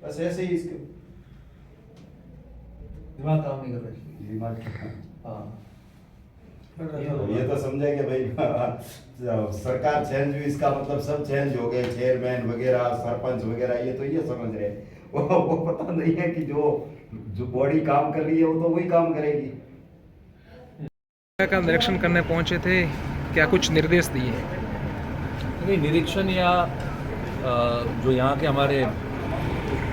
बस ऐसे ही इसके दिमाग काम नहीं कर रहा है। दिमाग हाँ ये तो समझे कि भाई सरकार चेंज हुई, इसका मतलब सब चेंज हो गए, चेयरमैन वगैरह सरपंच वगैरह, ये तो ये समझ रहे हैं। वो पता नहीं है कि जो जो बॉडी काम कर रही है वो तो वही काम करेगी। का निरीक्षण करने पहुंचे थे, क्या कुछ निर्देश दिए? नहीं, निरीक्षण या जो यहाँ के हमारे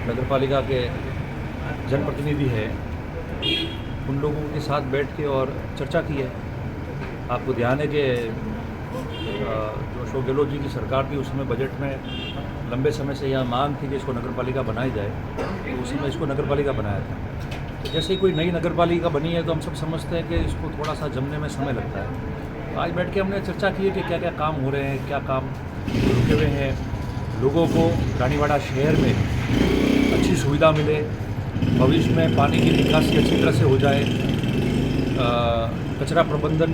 नगरपालिका के जनप्रतिनिधि हैं उन लोगों के साथ बैठ के और चर्चा की है। आपको ध्यान है कि जो अशोक गहलोत जी की सरकार थी उस समय बजट में लंबे समय से यह मांग थी कि इसको नगरपालिका बनाई जाए, तो उस समय इसको नगरपालिका बनाया था। तो जैसे ही कोई नई नगरपालिका बनी है तो हम सब समझते हैं कि इसको थोड़ा सा जमने में समय लगता है। तो आज बैठ के हमने चर्चा की है कि क्या क्या काम हो रहे हैं, क्या काम रुके हुए हैं, लोगों को रानीवाड़ा शहर में अच्छी सुविधा मिले, भविष्य में पानी की निकासी अच्छी तरह से हो जाए, कचरा प्रबंधन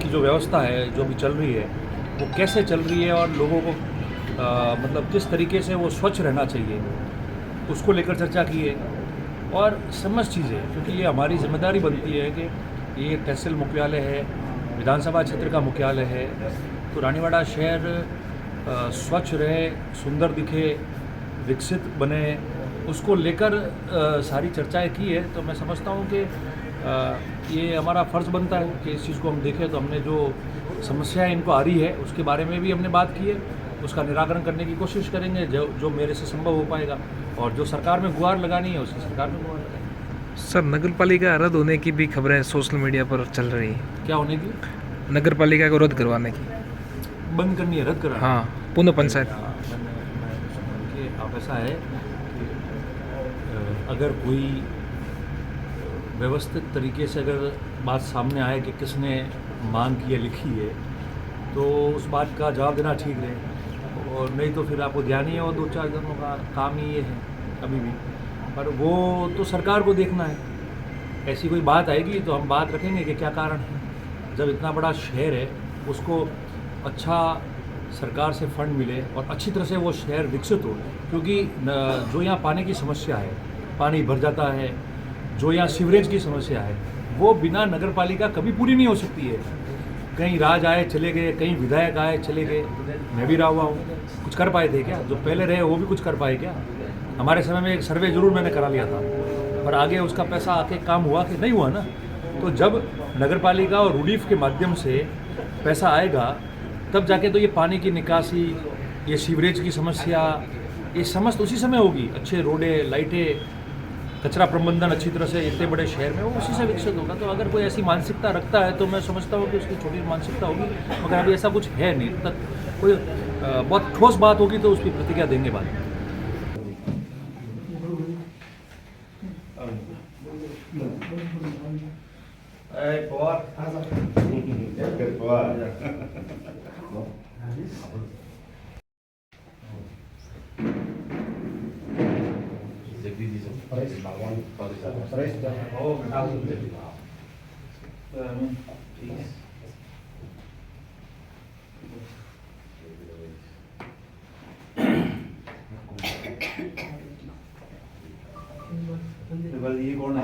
की जो व्यवस्था है जो भी चल रही है वो कैसे चल रही है और लोगों को मतलब किस तरीके से वो स्वच्छ रहना चाहिए उसको लेकर चर्चा की है। और समस्त चीज़ें, क्योंकि ये हमारी जिम्मेदारी बनती है कि ये तहसील मुख्यालय है, विधानसभा क्षेत्र का मुख्यालय है, तो रानीवाड़ा शहर स्वच्छ रहे, सुंदर दिखे, विकसित बने, उसको लेकर सारी चर्चाएं की है। तो मैं समझता हूँ कि ये हमारा फ़र्ज़ बनता है कि इस चीज़ को हम देखें। तो हमने जो समस्याएं इनको आ रही है उसके बारे में भी हमने बात की है, उसका निराकरण करने की कोशिश करेंगे जो मेरे से संभव हो पाएगा, और जो सरकार में गुहार लगानी है उसकी सरकार में गुहार लगाएंगे। सर, नगरपालिका रद्द होने की भी खबरें सोशल मीडिया पर चल रही हैं। क्या होने की? नगरपालिका को रद्द करवाने की, बंद करनी है, रद्द करना। हाँ, पुनः पंचायत। कि अब ऐसा है कि अगर कोई व्यवस्थित तरीके से अगर बात सामने आए कि किसने मांग की है, लिखी है, तो उस बात का जवाब देना ठीक रहे, और नहीं तो फिर आपको ध्यान ही है और 2-4 दिनों का काम ही ये है अभी भी। पर वो तो सरकार को देखना है, ऐसी कोई बात आएगी तो हम बात रखेंगे कि क्या कारण है। जब इतना बड़ा शहर है उसको अच्छा सरकार से फंड मिले और अच्छी तरह से वो शहर विकसित हो, क्योंकि जो यहाँ पानी की समस्या है, पानी भर जाता है, जो यहाँ सीवरेज की समस्या है, वो बिना नगरपालिका कभी पूरी नहीं हो सकती है। कहीं राज आए चले गए, कहीं विधायक आए चले गए, मैं भी रहा हुआ हूँ, कुछ कर पाए थे क्या? जो पहले रहे वो भी कुछ कर पाए क्या? हमारे समय में एक सर्वे जरूर मैंने करा लिया था, पर आगे उसका पैसा आके काम हुआ कि नहीं हुआ ना। तो जब नगरपालिका और रूडीफ के माध्यम से पैसा आएगा तब जाके तो ये पानी की निकासी, ये सीवरेज की समस्या, ये समस्त उसी समय होगी। अच्छे रोडें, लाइटें, कचरा प्रबंधन अच्छी तरह से इतने बड़े शहर में वो उसी से विकसित होगा। तो अगर कोई ऐसी मानसिकता रखता है तो मैं समझता हूँ कि उसकी छोटी मानसिकता होगी, मगर अभी ऐसा कुछ है नहीं। तक कोई बहुत ठोस बात होगी तो उसकी प्रतिक्रिया देंगे बाद में। ये कौन है?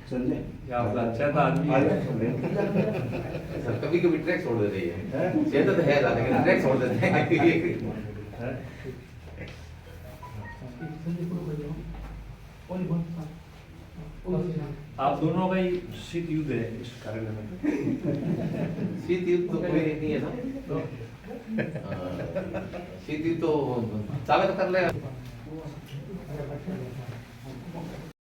संजय, आपका अच्छा था आदमी है। सर कभी कभी ट्रैक छोड़ देते हैं, चेता तो है लेकिन ट्रैक छोड़ देते हैं। आप दोनों का ही शीत युद्ध है इस कार्यालय में। शीत युद्ध तो कोई नहीं है ना, तो शीत युद्ध तो चावे तो कर ले।